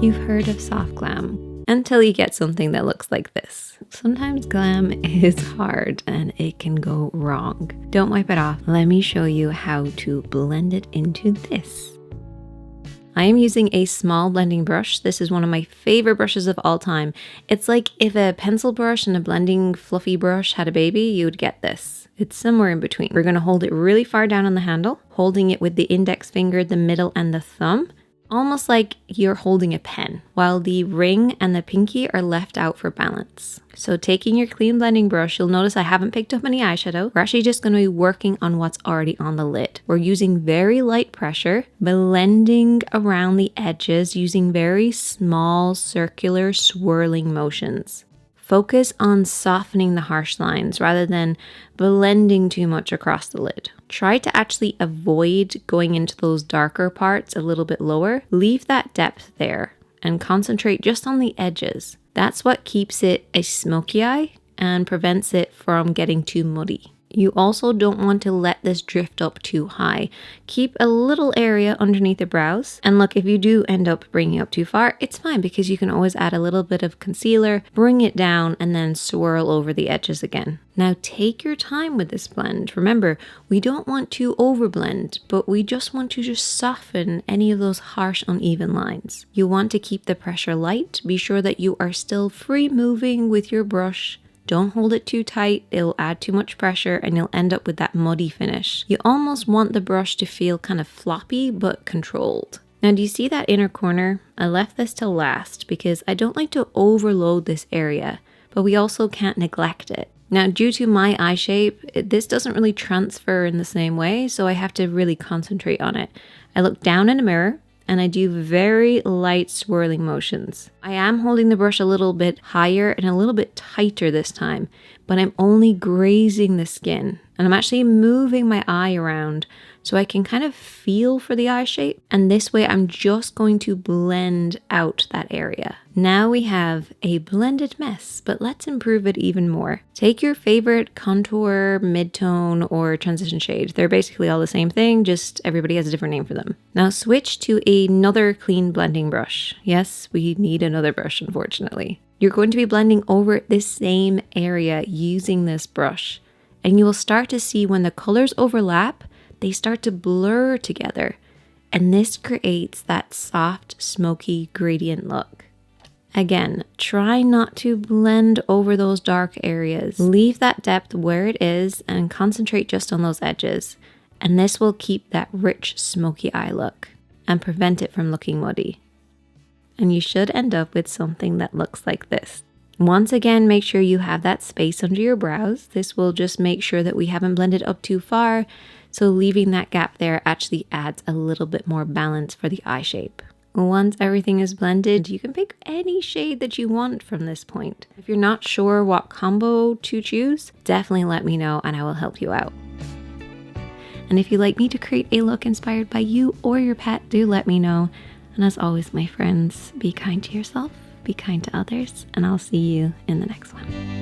You've heard of soft glam until you get something that looks like this. Sometimes glam is hard and it can go wrong. Don't wipe it off. Let me show you how to blend it into this. I am using a small blending brush. This is one of my favorite brushes of all time. It's like if a pencil brush and a blending fluffy brush had a baby, you would get this. It's somewhere in between. We're going to hold it really far down on the handle, holding it with the index finger, the middle, and the thumb, almost like you're holding a pen, while the ring and the pinky are left out for balance. So taking your clean blending brush, you'll notice I haven't picked up any eyeshadow. We're actually just going to be working on what's already on the lid. We're using very light pressure, blending around the edges using very small circular swirling motions. Focus on softening the harsh lines rather than blending too much across the lid. Try to actually avoid going into those darker parts a little bit lower. Leave that depth there and concentrate just on the edges. That's what keeps it a smoky eye and prevents it from getting too muddy. You also don't want to let this drift up too high. Keep a little area underneath the brows. And look, if you do end up bringing it up too far, it's fine because you can always add a little bit of concealer, bring it down, and then swirl over the edges again. Now take your time with this blend. Remember, we don't want to overblend, but we just want to soften any of those harsh, uneven lines. You want to keep the pressure light. Be sure that you are still free moving with your brush. Don't hold it too tight, it'll add too much pressure and you'll end up with that muddy finish. You almost want the brush to feel kind of floppy but controlled. Now do you see that inner corner? I left this till last because I don't like to overload this area, but we also can't neglect it. Now due to my eye shape, this doesn't really transfer in the same way, so I have to really concentrate on it. I look down in a mirror and I do very light swirling motions. I am holding the brush a little bit higher and a little bit tighter this time, but I'm only grazing the skin. And I'm actually moving my eye around so I can kind of feel for the eye shape. And this way I'm just going to blend out that area. Now we have a blended mess, but let's improve it even more. Take your favorite contour, midtone, or transition shade. They're basically all the same thing, just everybody has a different name for them. Now switch to another clean blending brush. Yes, we need another brush, unfortunately. You're going to be blending over this same area using this brush. And you will start to see when the colors overlap, they start to blur together. And this creates that soft, smoky gradient look. Again, try not to blend over those dark areas. Leave that depth where it is and concentrate just on those edges. And this will keep that rich, smoky eye look and prevent it from looking muddy. And you should end up with something that looks like this. Once again, make sure you have that space under your brows. This will just make sure that we haven't blended up too far. So leaving that gap there actually adds a little bit more balance for the eye shape. Once everything is blended, you can pick any shade that you want from this point. If you're not sure what combo to choose, definitely let me know and I will help you out. And if you'd like me to create a look inspired by you or your pet, do let me know. And as always, my friends, be kind to yourself, be kind to others, and I'll see you in the next one.